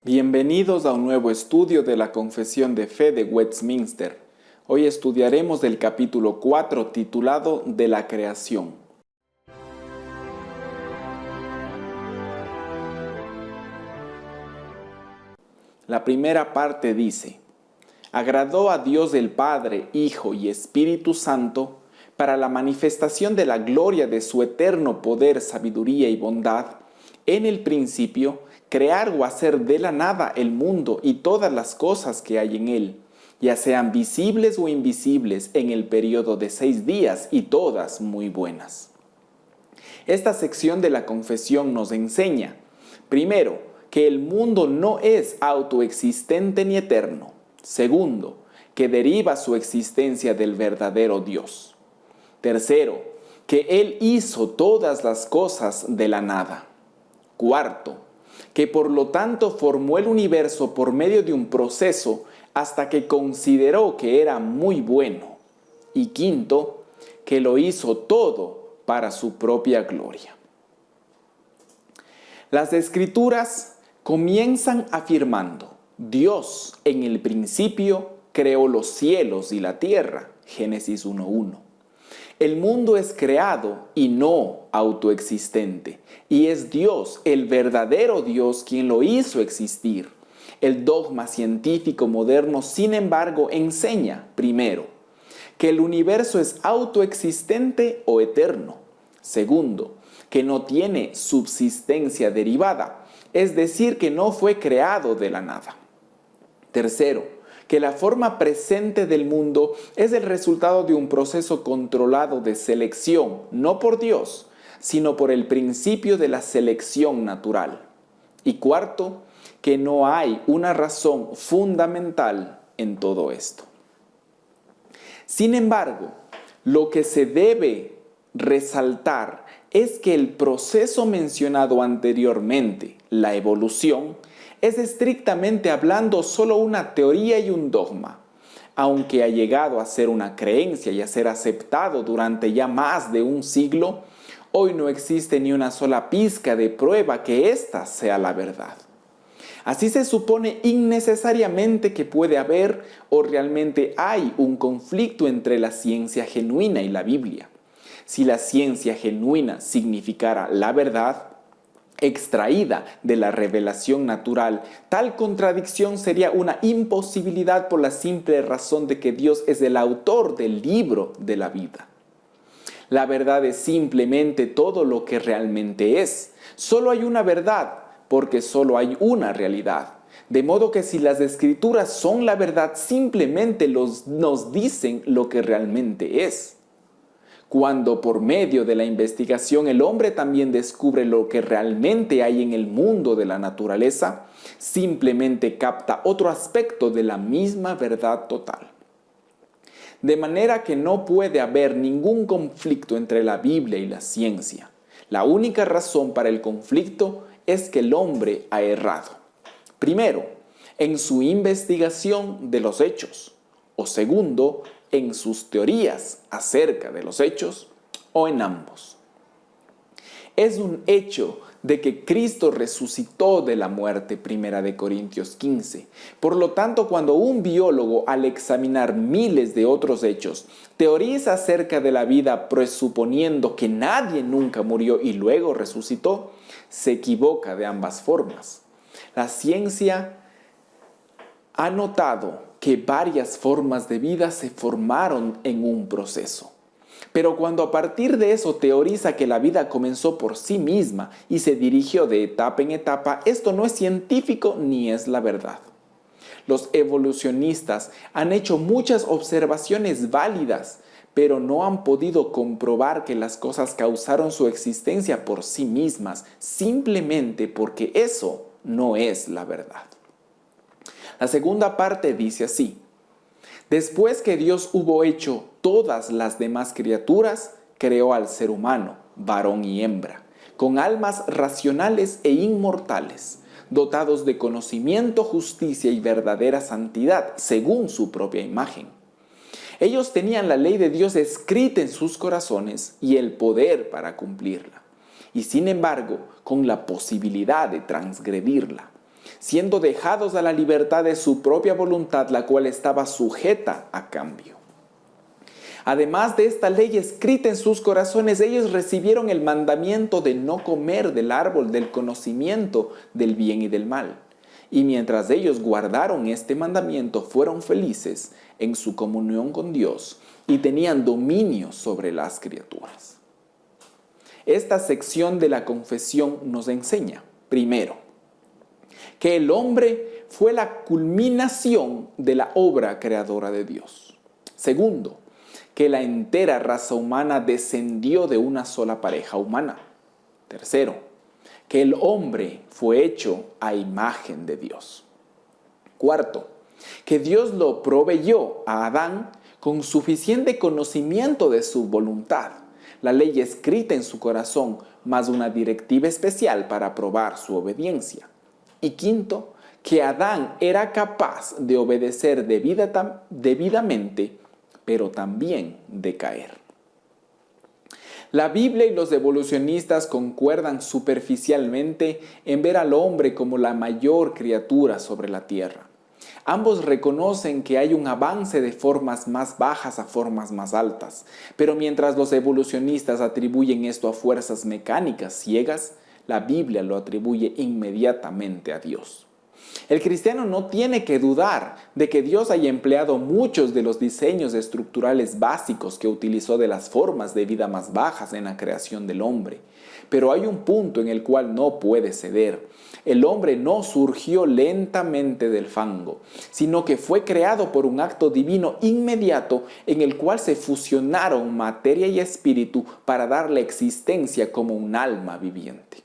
Bienvenidos a un nuevo estudio de la Confesión de Fe de Westminster. Hoy estudiaremos del capítulo 4 titulado De la Creación. La primera parte dice: agradó a Dios el Padre, Hijo y Espíritu Santo para la manifestación de la gloria de su eterno poder, sabiduría y bondad, en el principio, crear o hacer de la nada el mundo y todas las cosas que hay en él, ya sean visibles o invisibles, en el periodo de 6 días y todas muy buenas. Esta sección de la confesión nos enseña, primero, que el mundo no es autoexistente ni eterno. Segundo, que deriva su existencia del verdadero Dios. Tercero, que Él hizo todas las cosas de la nada. Cuarto, que por lo tanto formó el universo por medio de un proceso hasta que consideró que era muy bueno. Y quinto, que lo hizo todo para su propia gloria. Las Escrituras comienzan afirmando: Dios en el principio creó los cielos y la tierra, Génesis 1:1. El mundo es creado y no autoexistente, y es Dios, el verdadero Dios, quien lo hizo existir. El dogma científico moderno, sin embargo, enseña, primero, que el universo es autoexistente o eterno. Segundo, que no tiene subsistencia derivada, es decir, que no fue creado de la nada. Tercero, que la forma presente del mundo es el resultado de un proceso controlado de selección, no por Dios, sino por el principio de la selección natural. Y cuarto, que no hay una razón fundamental en todo esto. Sin embargo, lo que se debe resaltar es que el proceso mencionado anteriormente, la evolución, es estrictamente hablando solo una teoría y un dogma, aunque ha llegado a ser una creencia y a ser aceptado durante ya más de un siglo. Hoy no existe ni una sola pizca de prueba que ésta sea la verdad. Así se supone innecesariamente que puede haber o realmente hay un conflicto entre la ciencia genuina y la Biblia. Si la ciencia genuina significara la verdad extraída de la revelación natural, tal contradicción sería una imposibilidad por la simple razón de que Dios es el autor del libro de la vida. La verdad es simplemente todo lo que realmente es. Solo hay una verdad, porque solo hay una realidad. De modo que si las Escrituras son la verdad, simplemente nos dicen lo que realmente es. Cuando por medio de la investigación el hombre también descubre lo que realmente hay en el mundo de la naturaleza, simplemente capta otro aspecto de la misma verdad total. De manera que no puede haber ningún conflicto entre la Biblia y la ciencia. La única razón para el conflicto es que el hombre ha errado. Primero, en su investigación de los hechos. O segundo, en sus teorías acerca de los hechos, o en ambos. Es un hecho de que Cristo resucitó de la muerte, 1 Corintios 15. Por lo tanto, cuando un biólogo, al examinar miles de otros hechos, teoriza acerca de la vida presuponiendo que nadie nunca murió y luego resucitó, se equivoca de ambas formas. La ciencia ha notado que varias formas de vida se formaron en un proceso. Pero cuando a partir de eso teoriza que la vida comenzó por sí misma y se dirigió de etapa en etapa, esto no es científico ni es la verdad. Los evolucionistas han hecho muchas observaciones válidas, pero no han podido comprobar que las cosas causaron su existencia por sí mismas, simplemente porque eso no es la verdad. La segunda parte dice así: después que Dios hubo hecho todas las demás criaturas, creó al ser humano, varón y hembra, con almas racionales e inmortales, dotados de conocimiento, justicia y verdadera santidad, según su propia imagen. Ellos tenían la ley de Dios escrita en sus corazones y el poder para cumplirla, y sin embargo, con la posibilidad de transgredirla. siendo dejados a la libertad de su propia voluntad, la cual estaba sujeta a cambio. Además de esta ley escrita en sus corazones, ellos recibieron el mandamiento de no comer del árbol del conocimiento del bien y del mal. Y mientras ellos guardaron este mandamiento, fueron felices en su comunión con Dios y tenían dominio sobre las criaturas. Esta sección de la confesión nos enseña, primero, que el hombre fue la culminación de la obra creadora de Dios. Segundo, que la entera raza humana descendió de una sola pareja humana. Tercero, que el hombre fue hecho a imagen de Dios. Cuarto, que Dios lo proveyó a Adán con suficiente conocimiento de su voluntad, la ley escrita en su corazón, más una directiva especial para probar su obediencia. Y quinto, que Adán era capaz de obedecer debidamente, pero también de caer. La Biblia y los evolucionistas concuerdan superficialmente en ver al hombre como la mayor criatura sobre la tierra. Ambos reconocen que hay un avance de formas más bajas a formas más altas, pero mientras los evolucionistas atribuyen esto a fuerzas mecánicas ciegas, la Biblia lo atribuye inmediatamente a Dios. El cristiano no tiene que dudar de que Dios haya empleado muchos de los diseños estructurales básicos que utilizó de las formas de vida más bajas en la creación del hombre. Pero hay un punto en el cual no puede ceder. El hombre no surgió lentamente del fango, sino que fue creado por un acto divino inmediato en el cual se fusionaron materia y espíritu para darle existencia como un alma viviente.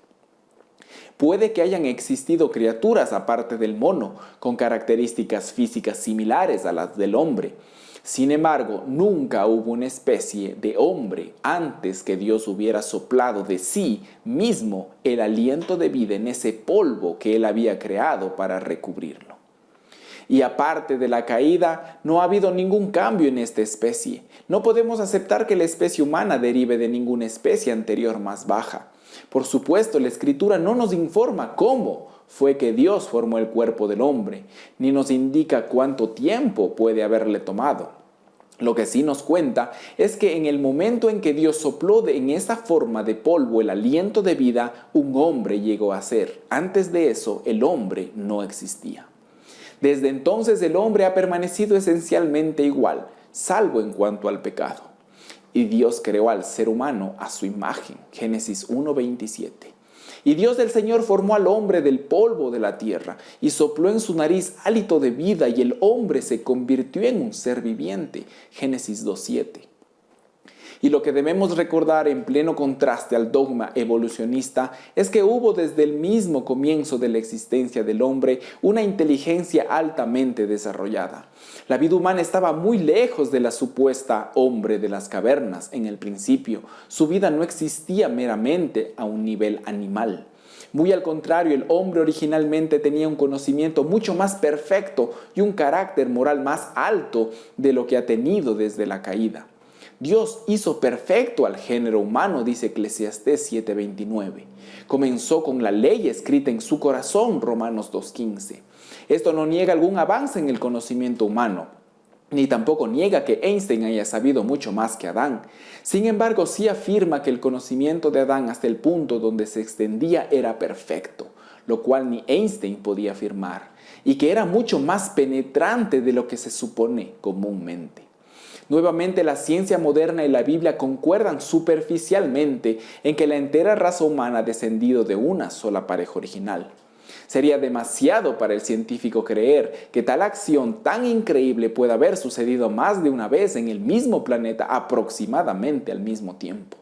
Puede que hayan existido criaturas aparte del mono, con características físicas similares a las del hombre. Sin embargo, nunca hubo una especie de hombre antes que Dios hubiera soplado de sí mismo el aliento de vida en ese polvo que Él había creado para recubrirlo. Y aparte de la caída, no ha habido ningún cambio en esta especie. No podemos aceptar que la especie humana derive de ninguna especie anterior más baja. Por supuesto, la Escritura no nos informa cómo fue que Dios formó el cuerpo del hombre, ni nos indica cuánto tiempo puede haberle tomado. Lo que sí nos cuenta es que en el momento en que Dios sopló en esa forma de polvo el aliento de vida, un hombre llegó a ser. Antes de eso, el hombre no existía. Desde entonces el hombre ha permanecido esencialmente igual, salvo en cuanto al pecado. Y Dios creó al ser humano a su imagen, Génesis 1:27. Y Dios del Señor formó al hombre del polvo de la tierra y sopló en su nariz hálito de vida y el hombre se convirtió en un ser viviente, Génesis 2:7. Y lo que debemos recordar en pleno contraste al dogma evolucionista es que hubo desde el mismo comienzo de la existencia del hombre una inteligencia altamente desarrollada. La vida humana estaba muy lejos de la supuesta hombre de las cavernas en el principio. Su vida no existía meramente a un nivel animal. Muy al contrario, el hombre originalmente tenía un conocimiento mucho más perfecto y un carácter moral más alto de lo que ha tenido desde la caída. Dios hizo perfecto al género humano, dice Eclesiastés 7:29. Comenzó con la ley escrita en su corazón, Romanos 2:15. Esto no niega algún avance en el conocimiento humano, ni tampoco niega que Einstein haya sabido mucho más que Adán. Sin embargo, sí afirma que el conocimiento de Adán hasta el punto donde se extendía era perfecto, lo cual ni Einstein podía afirmar, y que era mucho más penetrante de lo que se supone comúnmente. Nuevamente, la ciencia moderna y la Biblia concuerdan superficialmente en que la entera raza humana ha descendido de una sola pareja original. Sería demasiado para el científico creer que tal acción tan increíble pueda haber sucedido más de una vez en el mismo planeta aproximadamente al mismo tiempo.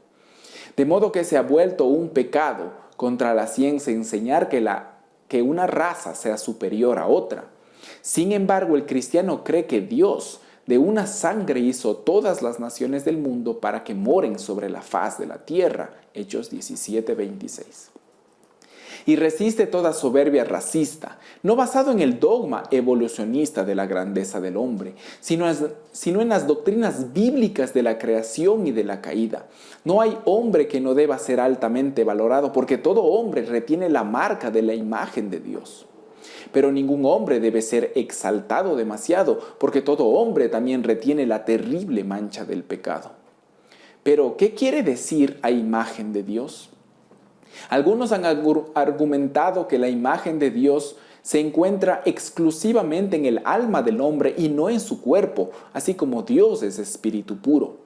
De modo que se ha vuelto un pecado contra la ciencia enseñar que una raza sea superior a otra. Sin embargo, el cristiano cree que Dios de una sangre hizo todas las naciones del mundo para que moren sobre la faz de la tierra. Hechos 17:26. Y resiste toda soberbia racista, no basado en el dogma evolucionista de la grandeza del hombre, sino en las doctrinas bíblicas de la creación y de la caída. No hay hombre que no deba ser altamente valorado, porque todo hombre retiene la marca de la imagen de Dios. Pero ningún hombre debe ser exaltado demasiado, porque todo hombre también retiene la terrible mancha del pecado. Pero, ¿qué quiere decir a imagen de Dios? Algunos han argumentado que la imagen de Dios se encuentra exclusivamente en el alma del hombre y no en su cuerpo, así como Dios es espíritu puro.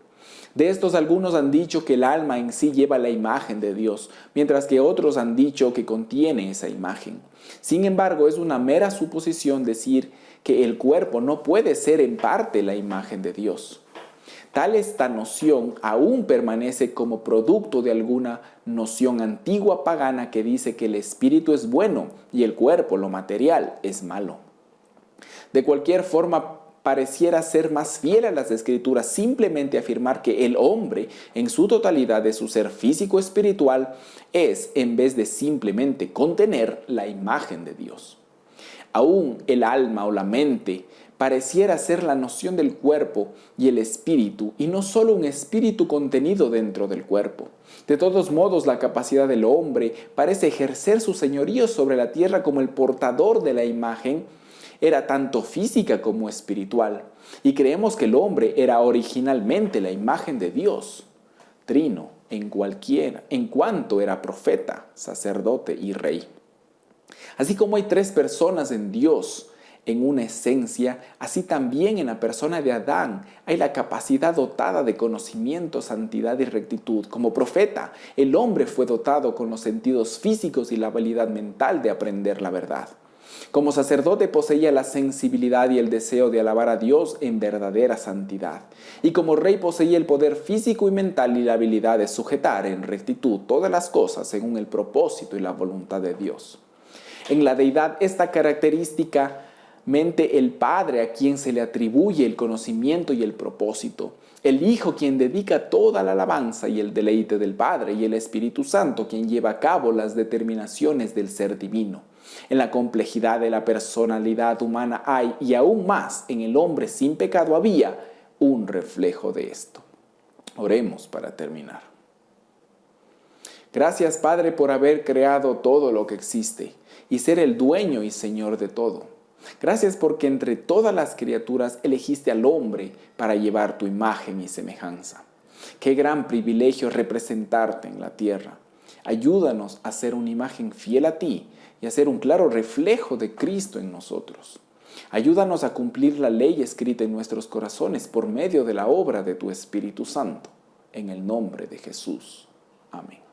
De estos algunos han dicho que el alma en sí lleva la imagen de Dios, mientras que otros han dicho que contiene esa imagen. Sin embargo, es una mera suposición decir que el cuerpo no puede ser en parte la imagen de Dios. Esta noción aún permanece como producto de alguna noción antigua pagana que dice que el espíritu es bueno y el cuerpo, lo material, es malo. De cualquier forma, pareciera ser más fiel a las Escrituras simplemente afirmar que el hombre, en su totalidad de su ser físico-espiritual, es, en vez de simplemente contener, la imagen de Dios. Aún el alma o la mente pareciera ser la noción del cuerpo y el espíritu, y no solo un espíritu contenido dentro del cuerpo. De todos modos, la capacidad del hombre parece ejercer su señorío sobre la tierra como el portador de la imagen, era tanto física como espiritual, y creemos que el hombre era originalmente la imagen de Dios, trino en cuanto era profeta, sacerdote y rey. Así como hay tres personas en Dios en una esencia, así también en la persona de Adán hay la capacidad dotada de conocimiento, santidad y rectitud. Como profeta, el hombre fue dotado con los sentidos físicos y la habilidad mental de aprender la verdad. Como sacerdote poseía la sensibilidad y el deseo de alabar a Dios en verdadera santidad. Y como rey poseía el poder físico y mental y la habilidad de sujetar en rectitud todas las cosas según el propósito y la voluntad de Dios. En la deidad, esta característica el Padre a quien se le atribuye el conocimiento y el propósito, el Hijo quien dedica toda la alabanza y el deleite del Padre, y el Espíritu Santo quien lleva a cabo las determinaciones del ser divino. En la complejidad de la personalidad humana hay, y aún más en el hombre sin pecado había, un reflejo de esto. Oremos para terminar. Gracias, Padre, por haber creado todo lo que existe y ser el dueño y Señor de todo. Gracias porque entre todas las criaturas elegiste al hombre para llevar tu imagen y semejanza. Qué gran privilegio representarte en la tierra. Ayúdanos a ser una imagen fiel a ti y a ser un claro reflejo de Cristo en nosotros. Ayúdanos a cumplir la ley escrita en nuestros corazones por medio de la obra de tu Espíritu Santo. En el nombre de Jesús. Amén.